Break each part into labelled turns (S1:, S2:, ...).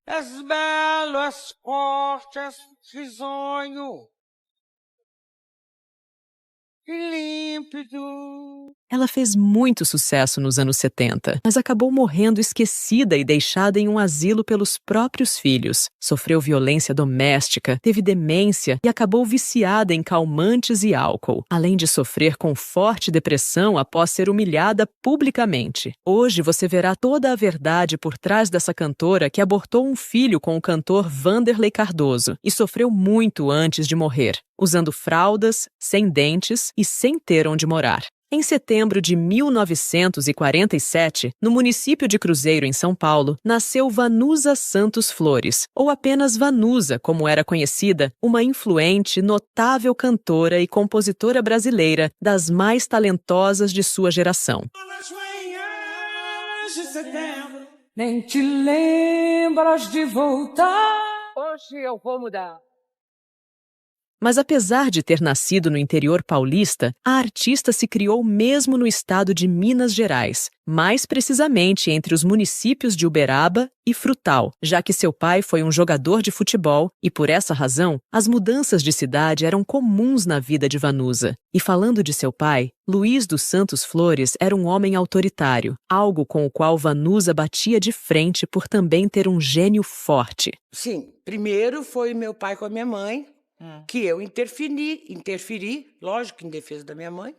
S1: És belo, és forte, és risonho e límpido.
S2: Ela fez muito sucesso nos anos 70, mas acabou morrendo esquecida e deixada em um asilo pelos próprios filhos. Sofreu violência doméstica, teve demência e acabou viciada em calmantes e álcool, além de sofrer com forte depressão após ser humilhada publicamente. Hoje você verá toda a verdade por trás dessa cantora que abortou um filho com o cantor Vanderlei Cardoso e sofreu muito antes de morrer, usando fraldas, sem dentes e sem ter onde morar. Em setembro de 1947, no município de Cruzeiro, em São Paulo, nasceu Vanusa Santos Flores, ou apenas Vanusa, como era conhecida, uma influente, notável cantora e compositora brasileira das mais talentosas de sua geração.
S1: Nas manhãs de setembro, nem te lembras de voltar. Hoje eu vou mudar.
S2: Mas apesar de ter nascido no interior paulista, a artista se criou mesmo no estado de Minas Gerais, mais precisamente entre os municípios de Uberaba e Frutal, já que seu pai foi um jogador de futebol e, por essa razão, as mudanças de cidade eram comuns na vida de Vanusa. E falando de seu pai, Luiz dos Santos Flores era um homem autoritário, algo com o qual Vanusa batia de frente por também ter um gênio forte.
S1: Sim, primeiro foi meu pai com a minha mãe, que eu interferi, lógico, em defesa da minha mãe.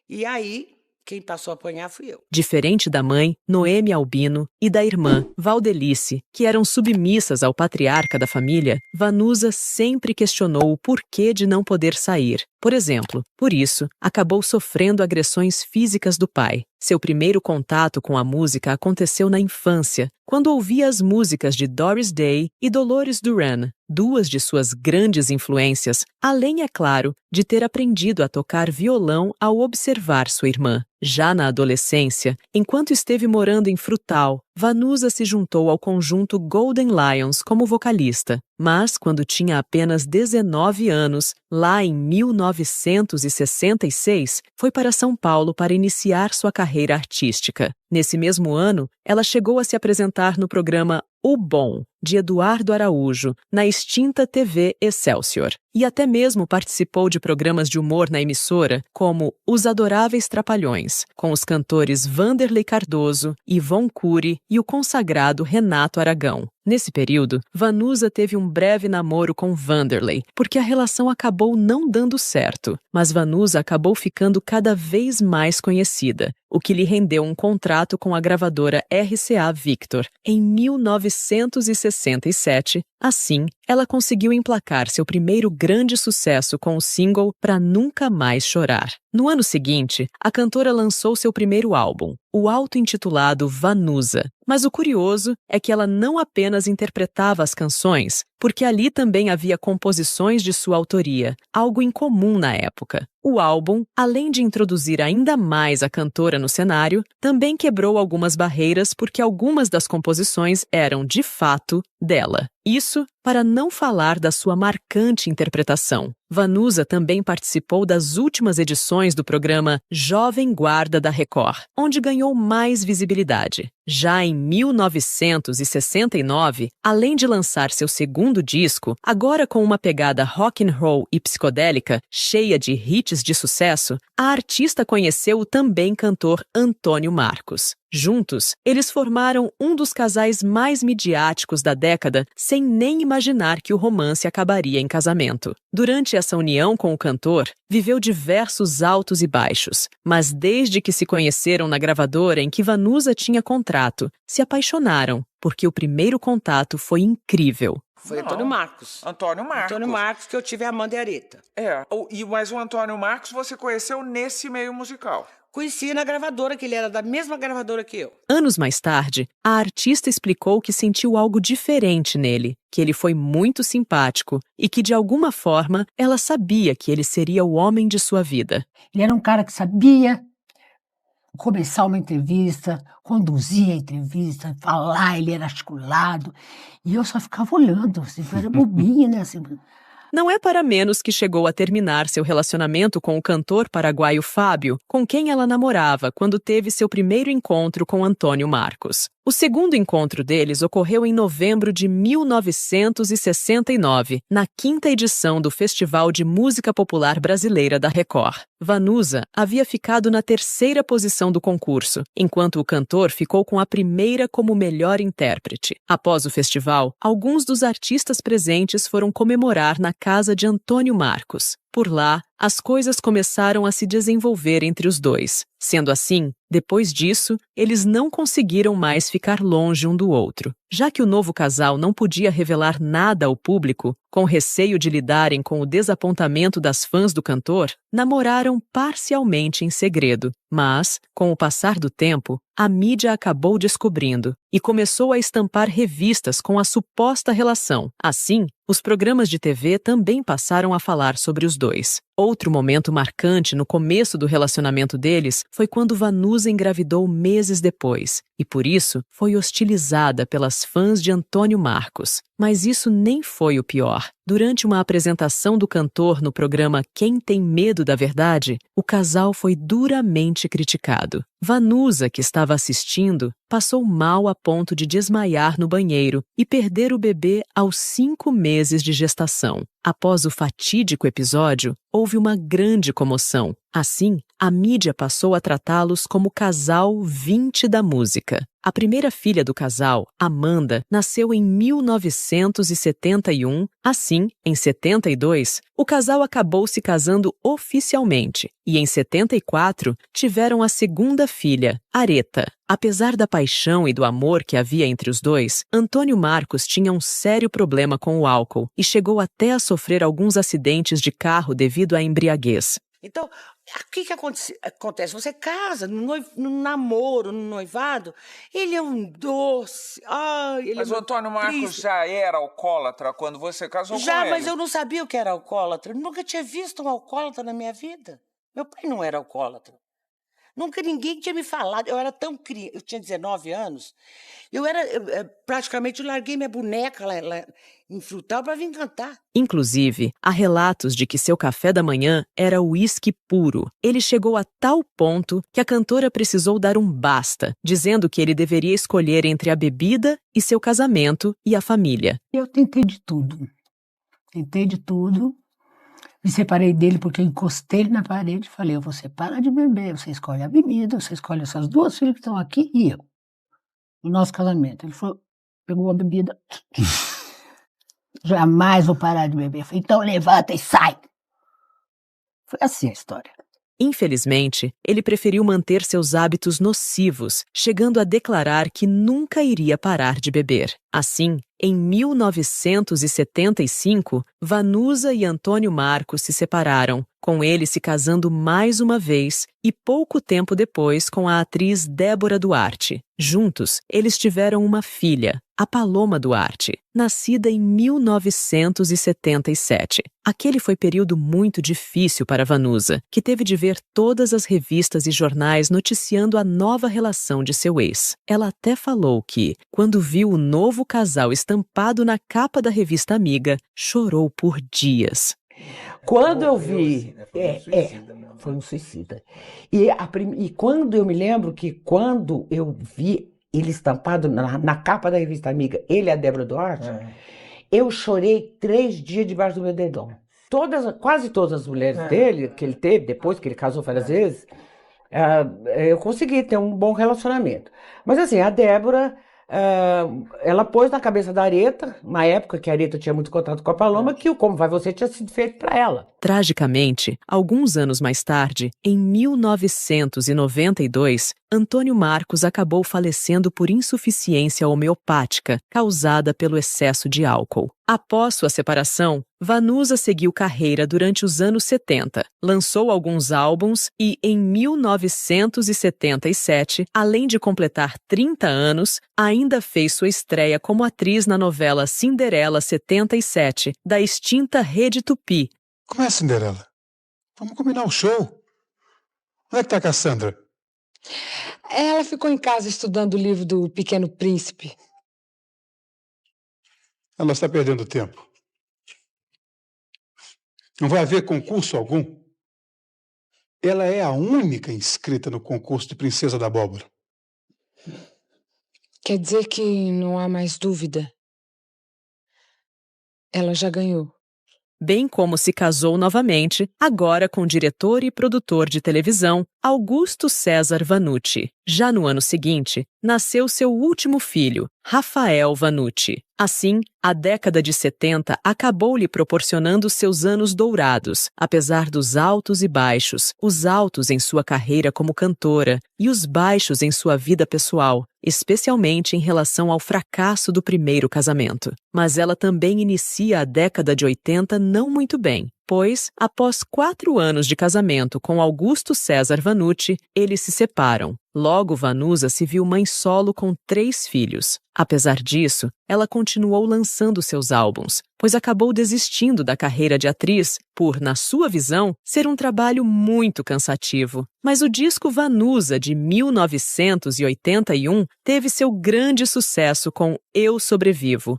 S1: E aí, quem passou a apanhar fui eu.
S2: Diferente da mãe, Noemi Albino, e da irmã, Valdelice, que eram submissas ao patriarca da família, Vanusa sempre questionou o porquê de não poder sair. Por exemplo, por isso, acabou sofrendo agressões físicas do pai. Seu primeiro contato com a música aconteceu na infância, quando ouvia as músicas de Doris Day e Dolores Duran, duas de suas grandes influências, além, é claro, de ter aprendido a tocar violão ao observar sua irmã. Já na adolescência, enquanto esteve morando em Frutal, Vanusa se juntou ao conjunto Golden Lions como vocalista, mas quando tinha apenas 19 anos, lá em 1966, foi para São Paulo para iniciar sua carreira artística. Nesse mesmo ano, ela chegou a se apresentar no programa O Bom, de Eduardo Araújo, na extinta TV Excelsior. E até mesmo participou de programas de humor na emissora, como Os Adoráveis Trapalhões, com os cantores Vanderlei Cardoso, Ivon Cury e o consagrado Renato Aragão. Nesse período, Vanusa teve um breve namoro com Vanderlei, porque a relação acabou não dando certo, mas Vanusa acabou ficando cada vez mais conhecida, o que lhe rendeu um contrato com a gravadora RCA Victor. Em 1967, assim, ela conseguiu emplacar seu primeiro grande sucesso com o single Pra Nunca Mais Chorar. No ano seguinte, a cantora lançou seu primeiro álbum, o auto-intitulado Vanusa. Mas o curioso é que ela não apenas interpretava as canções, porque ali também havia composições de sua autoria, algo incomum na época. O álbum, além de introduzir ainda mais a cantora no cenário, também quebrou algumas barreiras porque algumas das composições eram, de fato, dela. Isso para não falar da sua marcante interpretação. Vanusa também participou das últimas edições do programa Jovem Guarda da Record, onde ganhou mais visibilidade. Já em 1969, além de lançar seu segundo disco, agora com uma pegada rock and roll e psicodélica, cheia de hits de sucesso, a artista conheceu o também cantor Antônio Marcos. Juntos, eles formaram um dos casais mais midiáticos da década, sem nem imaginar que o romance acabaria em casamento. Durante essa união com o cantor, viveu diversos altos e baixos, mas desde que se conheceram na gravadora em que Vanusa tinha contrato, se apaixonaram, porque o primeiro contato foi incrível.
S1: Foi Antônio Marcos.
S3: Antônio Marcos.
S1: Antônio Marcos, que eu tive a Amanda e a Areta.
S3: Mas o Antônio Marcos você conheceu nesse meio musical?
S1: Conheci na gravadora, que ele era da mesma gravadora que eu.
S2: Anos mais tarde, a artista explicou que sentiu algo diferente nele, que ele foi muito simpático e que, de alguma forma, ela sabia que ele seria o homem de sua vida.
S4: Ele era um cara que sabia começar uma entrevista, conduzir a entrevista, falar, ele era articulado. E eu só ficava olhando, assim, eu era bobinha, né? Assim.
S2: Não é para menos que chegou a terminar seu relacionamento com o cantor paraguaio Fábio, com quem ela namorava quando teve seu primeiro encontro com Antônio Marcos. O segundo encontro deles ocorreu em novembro de 1969, na 5ª edição do Festival de Música Popular Brasileira da Record. Vanusa havia ficado na 3ª posição do concurso, enquanto o cantor ficou com a primeira como melhor intérprete. Após o festival, alguns dos artistas presentes foram comemorar na casa de Antônio Marcos. Por lá, as coisas começaram a se desenvolver entre os dois. Sendo assim, depois disso, eles não conseguiram mais ficar longe um do outro. Já que o novo casal não podia revelar nada ao público, com receio de lidarem com o desapontamento das fãs do cantor, namoraram parcialmente em segredo. Mas, com o passar do tempo, a mídia acabou descobrindo e começou a estampar revistas com a suposta relação. Assim, os programas de TV também passaram a falar sobre os dois. Outro momento marcante no começo do relacionamento deles foi quando Vanusa engravidou meses depois, e por isso foi hostilizada pelas fãs de Antônio Marcos. Mas isso nem foi o pior. Durante uma apresentação do cantor no programa Quem Tem Medo da Verdade, o casal foi duramente criticado. Vanusa, que estava assistindo, passou mal a ponto de desmaiar no banheiro e perder o bebê aos 5 meses de gestação. Após o fatídico episódio, houve uma grande comoção. Assim, a mídia passou a tratá-los como casal 20 da música. A primeira filha do casal, Amanda, nasceu em 1971. Assim, em 72, o casal acabou se casando oficialmente e, em 74, tiveram a segunda filha, Areta. Apesar da paixão e do amor que havia entre os dois, Antônio Marcos tinha um sério problema com o álcool e chegou até a sofrer alguns acidentes de carro devido à embriaguez.
S1: Então, o que acontece? Você casa no namoro, no noivado, ele é um doce.
S3: Mas o Antônio Marcos já era alcoólatra quando você casou com ele?
S1: Já, mas eu não sabia o que era alcoólatra. Eu nunca tinha visto um alcoólatra na minha vida. Meu pai não era alcoólatra. Nunca ninguém tinha me falado. Eu era tão criança, eu tinha 19 anos. Praticamente eu larguei minha boneca lá em Frutal para vir cantar.
S2: Inclusive, há relatos de que seu café da manhã era uísque puro. Ele chegou a tal ponto que a cantora precisou dar um basta, dizendo que ele deveria escolher entre a bebida e seu casamento e a família.
S4: Eu tentei de tudo. Me separei dele porque eu encostei ele na parede e falei, você para de beber, você escolhe a bebida, você escolhe essas 2 filhas que estão aqui e eu. No nosso casamento. Ele falou, pegou a bebida, jamais vou parar de beber. Eu falei, então levanta e sai. Foi assim a história.
S2: Infelizmente, ele preferiu manter seus hábitos nocivos, chegando a declarar que nunca iria parar de beber. Assim, em 1975, Vanusa e Antônio Marcos se separaram, com ele se casando mais uma vez e pouco tempo depois com a atriz Débora Duarte. Juntos, eles tiveram uma filha, a Paloma Duarte, nascida em 1977. Aquele foi período muito difícil para Vanusa, que teve de ver todas as revistas e jornais noticiando a nova relação de seu ex. Ela até falou que, quando viu o novo casal estampado na capa da revista Amiga, chorou por dias.
S1: Quando eu vi... Foi um suicida. E quando eu me lembro que quando eu vi ele estampado na capa da revista Amiga, ele e a Débora Duarte, eu chorei 3 dias debaixo do meu dedão. Quase todas as mulheres dele, que ele teve, depois que ele casou várias vezes, eu consegui ter um bom relacionamento. Mas assim, a Débora... ela pôs na cabeça da Areta, na época que a Areta tinha muito contato com a Paloma, que o Como Vai Você tinha sido feito para ela.
S2: Tragicamente, alguns anos mais tarde, em 1992, Antônio Marcos acabou falecendo por insuficiência homeopática causada pelo excesso de álcool. Após sua separação, Vanusa seguiu carreira durante os anos 70, lançou alguns álbuns e, em 1977, além de completar 30 anos, ainda fez sua estreia como atriz na novela Cinderela 77, da extinta Rede Tupi.
S5: Como é, Cinderela? Vamos combinar o show. Onde é que tá a Cassandra?
S6: Ela ficou em casa estudando o livro do Pequeno Príncipe.
S5: Ela está perdendo tempo. Não vai haver concurso algum. Ela é a única inscrita no concurso de Princesa da Abóbora.
S6: Quer dizer que não há mais dúvida? Ela já ganhou.
S2: Bem como se casou novamente, agora com o diretor e produtor de televisão Augusto César Vanucci. Já no ano seguinte, nasceu seu último filho, Rafael Vanucci. Assim, a década de 70 acabou lhe proporcionando seus anos dourados, apesar dos altos e baixos, os altos em sua carreira como cantora e os baixos em sua vida pessoal, especialmente em relação ao fracasso do primeiro casamento. Mas ela também inicia a década de 80 não muito bem, pois, após 4 anos de casamento com Augusto César Vanucci, eles se separam. Logo, Vanusa se viu mãe solo com 3 filhos. Apesar disso, ela continuou lançando seus álbuns, pois acabou desistindo da carreira de atriz por, na sua visão, ser um trabalho muito cansativo. Mas o disco Vanusa, de 1981, teve seu grande sucesso com Eu Sobrevivo.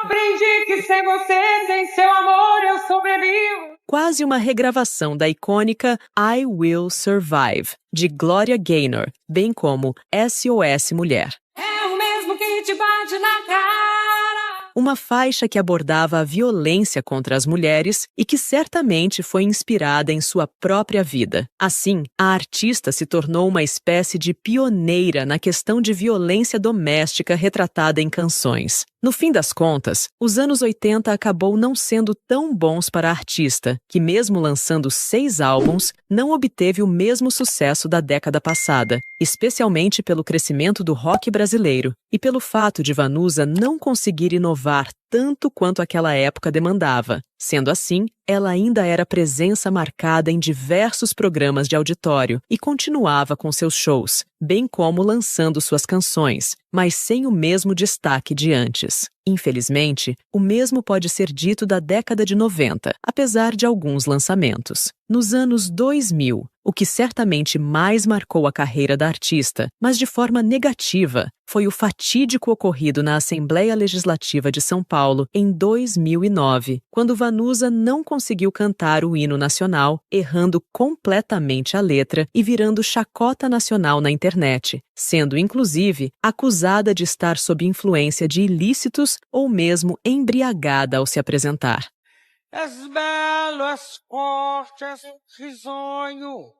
S7: Aprendi que sem você, sem seu amor, eu sobrevivo.
S2: Quase uma regravação da icônica I Will Survive, de Gloria Gaynor, bem como SOS Mulher.
S7: É o mesmo que te bate na cara.
S2: Uma faixa que abordava a violência contra as mulheres e que certamente foi inspirada em sua própria vida. Assim, a artista se tornou uma espécie de pioneira na questão de violência doméstica retratada em canções. No fim das contas, os anos 80 acabou não sendo tão bons para a artista, que mesmo lançando 6 álbuns, não obteve o mesmo sucesso da década passada, especialmente pelo crescimento do rock brasileiro e pelo fato de Vanusa não conseguir inovar tanto quanto aquela época demandava. Sendo assim, ela ainda era presença marcada em diversos programas de auditório e continuava com seus shows, bem como lançando suas canções, mas sem o mesmo destaque de antes. Infelizmente, o mesmo pode ser dito da década de 90, apesar de alguns lançamentos. Nos anos 2000, o que certamente mais marcou a carreira da artista, mas de forma negativa, foi o fatídico ocorrido na Assembleia Legislativa de São Paulo em 2009, quando Vanusa não conseguiu cantar o hino nacional, errando completamente a letra e virando chacota nacional na internet, sendo inclusive acusada de estar sob influência de ilícitos ou mesmo embriagada ao se apresentar.
S3: És belo, és forte, és risonho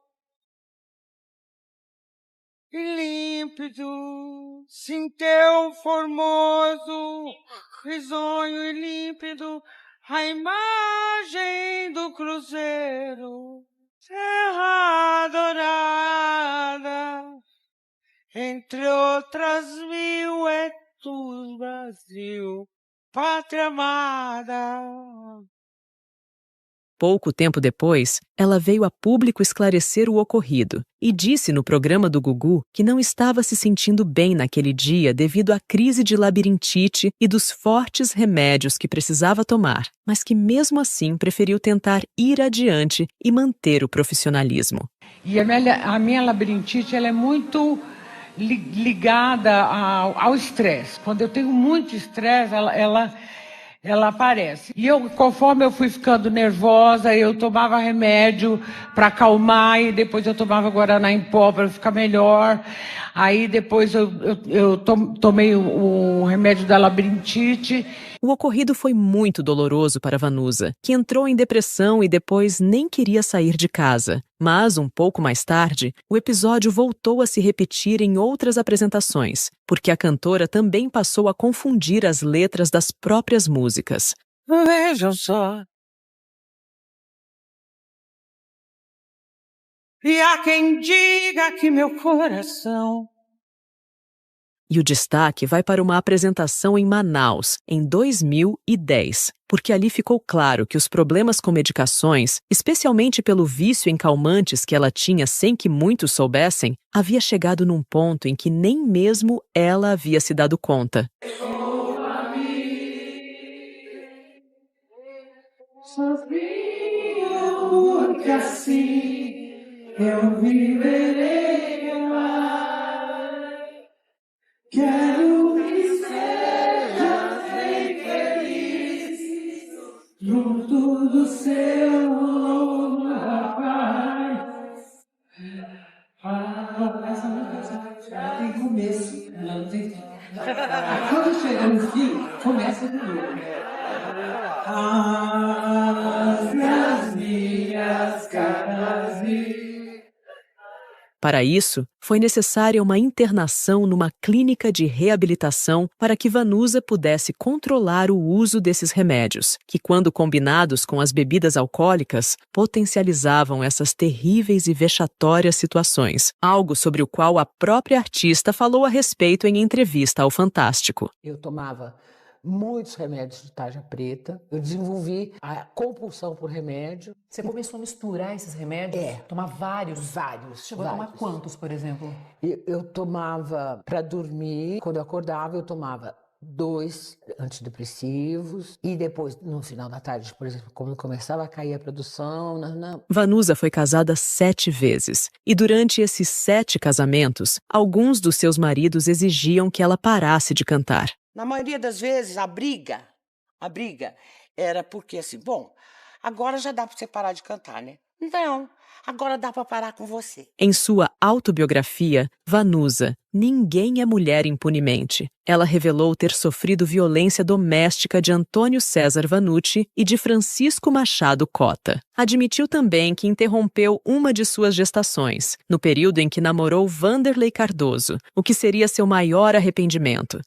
S3: e límpido, sim, teu formoso, risonho e límpido, a imagem do cruzeiro, terra adorada, entre outras 1000 é tu, Brasil, pátria amada.
S2: Pouco tempo depois, ela veio a público esclarecer o ocorrido e disse no programa do Gugu que não estava se sentindo bem naquele dia devido à crise de labirintite e dos fortes remédios que precisava tomar, mas que mesmo assim preferiu tentar ir adiante e manter o profissionalismo.
S7: E a minha labirintite ela é muito ligada ao estresse. Quando eu tenho muito estresse, ela aparece. E conforme eu fui ficando nervosa, eu tomava remédio para acalmar e depois eu tomava guaraná em pó para ficar melhor. Aí depois eu tomei o remédio da labirintite.
S2: O ocorrido foi muito doloroso para Vanusa, que entrou em depressão e depois nem queria sair de casa. Mas, um pouco mais tarde, o episódio voltou a se repetir em outras apresentações, porque a cantora também passou a confundir as letras das próprias músicas.
S3: Vejam só. E há quem diga que meu coração...
S2: E o destaque vai para uma apresentação em Manaus, em 2010, porque ali ficou claro que os problemas com medicações, especialmente pelo vício em calmantes que ela tinha sem que muitos soubessem, havia chegado num ponto em que nem mesmo ela havia se dado conta.
S7: Porque assim eu viverei. Quero que seja bem feliz, junto do seu novo rapaz. Essa música tem começo, ela não tem fim.
S2: Para isso, foi necessária uma internação numa clínica de reabilitação para que Vanusa pudesse controlar o uso desses remédios, que, quando combinados com as bebidas alcoólicas, potencializavam essas terríveis e vexatórias situações, algo sobre o qual a própria artista falou a respeito em entrevista ao Fantástico.
S1: Eu tomava muitos remédios de tarja preta, eu desenvolvi a compulsão por remédio.
S8: Você começou a misturar esses remédios? Tomar vários?
S1: Vários.
S8: Chegou a tomar quantos, por exemplo?
S1: Eu tomava para dormir, quando eu acordava eu tomava 2 antidepressivos e depois, no final da tarde, por exemplo, quando começava a cair a produção...
S2: Vanusa foi casada 7 vezes e durante esses 7 casamentos, alguns dos seus maridos exigiam que ela parasse de cantar.
S9: Na maioria das vezes, a briga era porque assim, bom, agora já dá para você parar de cantar, né? Não, agora dá para parar com você.
S2: Em sua autobiografia, Vanusa, Ninguém é Mulher Impunemente, ela revelou ter sofrido violência doméstica de Antônio César Vanucci e de Francisco Machado Cota. Admitiu também que interrompeu uma de suas gestações, no período em que namorou Vanderlei Cardoso, o que seria seu maior arrependimento.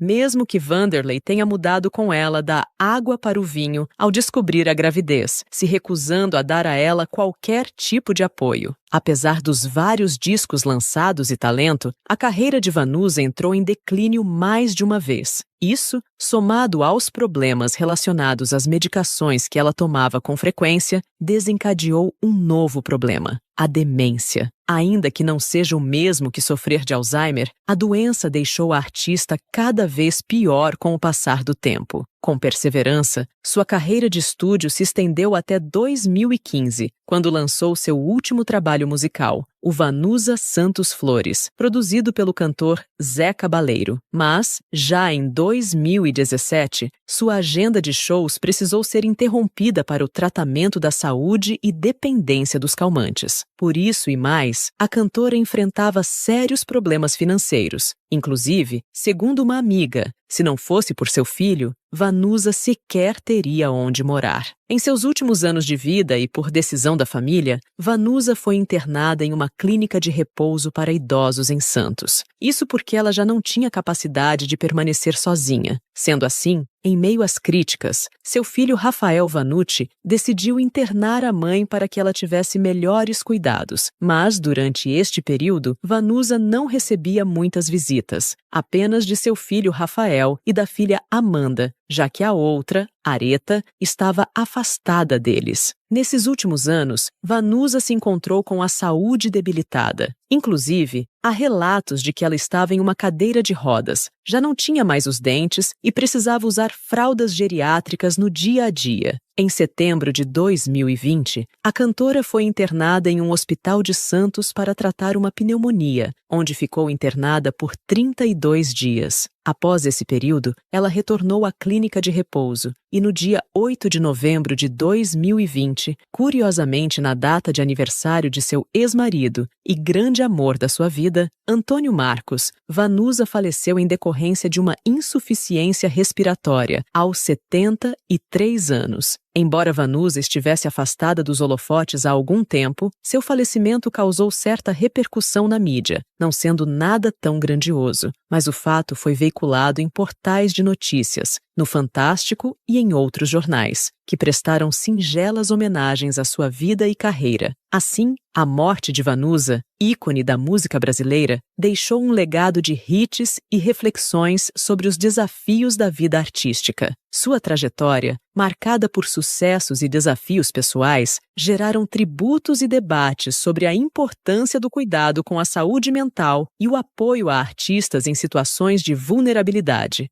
S2: Mesmo que Vanderlei tenha mudado com ela da água para o vinho ao descobrir a gravidez, se recusando a dar a ela qualquer tipo de apoio. Apesar dos vários discos lançados e talento, a carreira de Vanusa entrou em declínio mais de uma vez. Isso, somado aos problemas relacionados às medicações que ela tomava com frequência, desencadeou um novo problema: a demência. Ainda que não seja o mesmo que sofrer de Alzheimer, a doença deixou a artista cada vez pior com o passar do tempo. Com perseverança, sua carreira de estúdio se estendeu até 2015, quando lançou seu último trabalho musical, o Vanusa Santos Flores, produzido pelo cantor Zé Cabaleiro. Mas, já em 2017, sua agenda de shows precisou ser interrompida para o tratamento da saúde e dependência dos calmantes. Por isso e mais, a cantora enfrentava sérios problemas financeiros. Inclusive, segundo uma amiga, se não fosse por seu filho, Vanusa sequer teria onde morar. Em seus últimos anos de vida e por decisão da família, Vanusa foi internada em uma clínica de repouso para idosos em Santos. Isso porque ela já não tinha capacidade de permanecer sozinha. Sendo assim, em meio às críticas, seu filho Rafael Vanucci decidiu internar a mãe para que ela tivesse melhores cuidados. Mas, durante este período, Vanusa não recebia muitas visitas, apenas de seu filho Rafael e da filha Amanda, já que a outra, Areta, estava afastada deles. Nesses últimos anos, Vanusa se encontrou com a saúde debilitada. Inclusive, há relatos de que ela estava em uma cadeira de rodas, já não tinha mais os dentes e precisava usar fraldas geriátricas no dia a dia. Em setembro de 2020, a cantora foi internada em um hospital de Santos para tratar uma pneumonia, onde ficou internada por 32 dias. Após esse período, ela retornou à clínica de repouso e no dia 8 de novembro de 2020, curiosamente na data de aniversário de seu ex-marido e grande amor da sua vida, Antônio Marcos, Vanusa faleceu em decorrência de uma insuficiência respiratória aos 73 anos. Embora Vanusa estivesse afastada dos holofotes há algum tempo, seu falecimento causou certa repercussão na mídia, não sendo nada tão grandioso, mas o fato foi veiculado em portais de notícias, no Fantástico e em outros jornais, que prestaram singelas homenagens à sua vida e carreira. Assim, a morte de Vanusa, ícone da música brasileira, deixou um legado de hits e reflexões sobre os desafios da vida artística. Sua trajetória, marcada por sucessos e desafios pessoais, geraram tributos e debates sobre a importância do cuidado com a saúde mental e o apoio a artistas em situações de vulnerabilidade.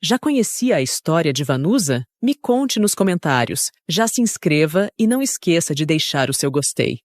S2: Já conhecia a história de Vanusa? Me conte nos comentários. Já se inscreva e não esqueça de deixar o seu gostei.